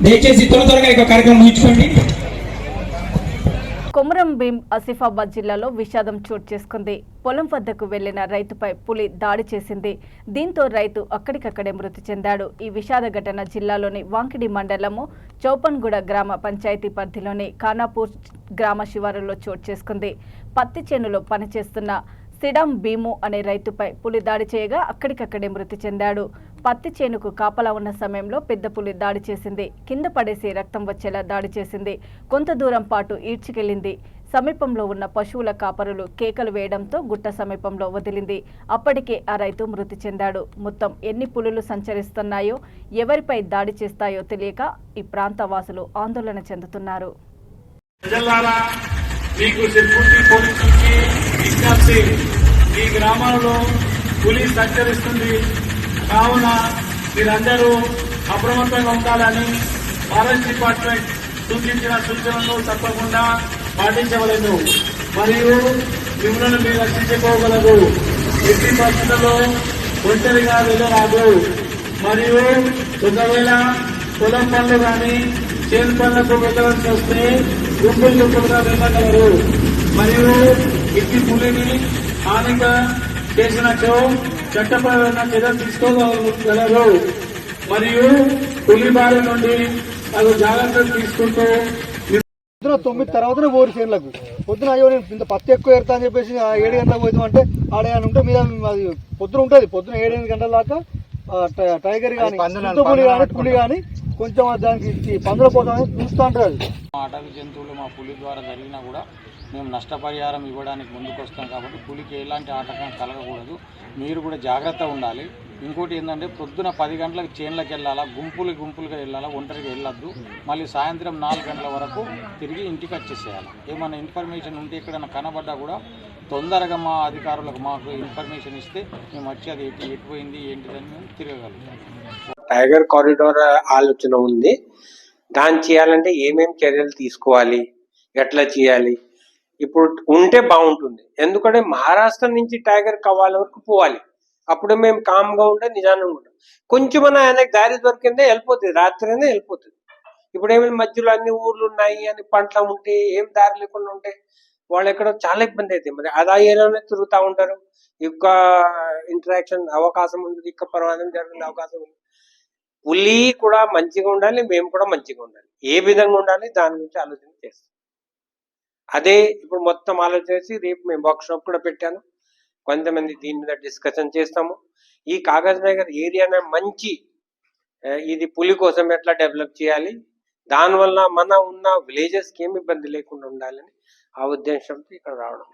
దయచేసి త్వరగా ఈ కార్యక్రమం ముగించుకోండి. కొమరం భీం ఆసిఫాబాద్ జిల్లాలో విషాదం చోటు చేసుకుంది. పొలం వద్దకు వెళ్లిన రైతుపై పులి దాడి చేసింది. దీంతో రైతు అక్కడికక్కడే మృతి చెందాడు. ఈ విషాద ఘటన జిల్లాలోని వాంకిడి మండలము చౌపన్గూడ గ్రామ పంచాయతీ పరిధిలోని ఖానాపూర్ గ్రామ శివారులో చోటు చేసుకుంది. పత్తి చేనులో పనిచేస్తున్న సిడం భీము అనే రైతుపై పులి దాడి చేయగా అక్కడికక్కడే మృతి చెందాడు. పత్తి చేనుకు కాపలా ఉన్న సమయంలో పెద్ద పులి దాడి చేసింది. కింద పడేసి రక్తం వచ్చేలా దాడి చేసింది. కొంత దూరం పాటు ఈడ్చుకెళ్లింది. సమీపంలో ఉన్న పశువుల కాపరులు కేకలు వేయడంతో గుట్ట సమీపంలో వదిలింది. అప్పటికే ఆ రైతు మృతి చెందాడు. మొత్తం ఎన్ని పులులు సంచరిస్తున్నాయో, ఎవరిపై దాడి చేస్తాయో తెలియక ఈ ప్రాంత వాసులు ఆందోళన చెందుతున్నారు. ఈ గ్రామంలో పులి సంచరిస్తుంది కావున మీరందరూ అప్రమత్తంగా ఉండాలని ఫారెస్ట్ డిపార్ట్మెంట్ సూచించిన సూచనలు తప్పకుండా పాటించవలేదు మరియు మిమ్మల్ని మీరు రక్షించుకోగలరు. ఎట్టి పరిస్థితుల్లో ఒంటరిగా వెళ్ళరాదు మరియు ఒకవేళ పొలం పనులు కానీ చేను పనులకు వెళ్ళవలసి వస్తే గుంపులుగా వెళ్ళగలరు మరియు ఇట్టి పులిని హానిగా చేసినట్టు చట్టపరమైన చర్యలు తీసుకోగలరు మరియు పులి బారి నుండి అది జాగ్రత్తలు తీసుకుంటూ 9 తర్వాతనే పోరు చేనులకు. పొద్దున అయ్యో నేను ఇంత పత్తి ఎక్కువ ఎడతా అని చెప్పేసి 7 గంటలకు పోతామంటే ఆడేమైనా ఉంటే మీద అది పొద్దున ఉంటుంది. పొద్దున 7-8 గంటల దాకా టైగర్ కానీ పులి కానీ కొంచెం దానికి పందుల కోసం చూస్తూ ఉంటుంది. అటవీ జంతువులు మా పులి ద్వారా జరిగినా కూడా మేము నష్టపరిహారం ఇవ్వడానికి ముందుకు వస్తాం కాబట్టి పులికి ఎలాంటి ఆటంకం కలగకూడదు. మీరు కూడా జాగ్రత్త ఉండాలి. ఇంకోటి ఏంటంటే పొద్దున 10 గంటలకు చేన్లకు వెళ్ళాలా, గుంపులుగా వెళ్ళాలా, ఒంటరిగా వెళ్ళొద్దు. మళ్ళీ సాయంత్రం 4 గంటల వరకు తిరిగి ఇంటికి వచ్చేసేయాలి. ఏమైనా ఇన్ఫర్మేషన్ ఉంటే ఎక్కడైనా కనబడ్డా కూడా తొందరగా మా అధికారులకు మాకు ఇన్ఫర్మేషన్ ఇస్తే మేము వచ్చి అది ఎటుపోయింది ఏంటిదని మేము తిరగగలుగుతాం. టైగర్ కారిడార్ ఆలోచన ఉంది. దాన్ని చేయాలంటే ఏమేమి చర్యలు తీసుకోవాలి, ఎట్లా చేయాలి, ఇప్పుడు ఉంటే బాగుంటుంది. ఎందుకంటే మహారాష్ట్ర నుంచి టైగర్ కవ్వాల వరకు పోవాలి. అప్పుడు మేము కామ్గా ఉంటే నిజానంగా ఉంటాం. కొంచెమన్నా ఆయనకు దారి దొరికిందే వెళ్ళిపోతుంది, రాత్రినే వెళ్ళిపోతుంది. ఇప్పుడు ఏమైనా మధ్యలో అన్ని ఊర్లు ఉన్నాయి అని పంటలు ఉంటే ఏం దారి లేకుండా ఉంటే వాళ్ళు ఎక్కడ చాలా ఇబ్బంది అవుతాయి. మరి అదా ఏరియాలోనే తిరుగుతూ ఉంటారు. ఇక ఇంటరాక్షన్ అవకాశం ఉంటుంది, ఇక ప్రమాదం జరిగే అవకాశం ఉంది. పులి కూడా మంచిగా ఉండాలి, మేము కూడా మంచిగా ఉండాలి. ఏ విధంగా ఉండాలి దాని గురించి ఆలోచన చేస్తాం. అదే ఇప్పుడు మొత్తం ఆలోచన చేసి రేపు మేము వర్క్షాప్ కూడా పెట్టాను. కొంతమంది దీని మీద డిస్కషన్ చేస్తాము. ఈ కాగజ్ నగర్ ఏరియానే మంచి ఇది పులి కోసం ఎట్లా డెవలప్ చేయాలి, దానివల్ల మన ఉన్న విలేజెస్కి ఏమి ఇబ్బంది లేకుండా ఉండాలని ఆ ఉద్దేశంతో ఇక్కడ రావడం.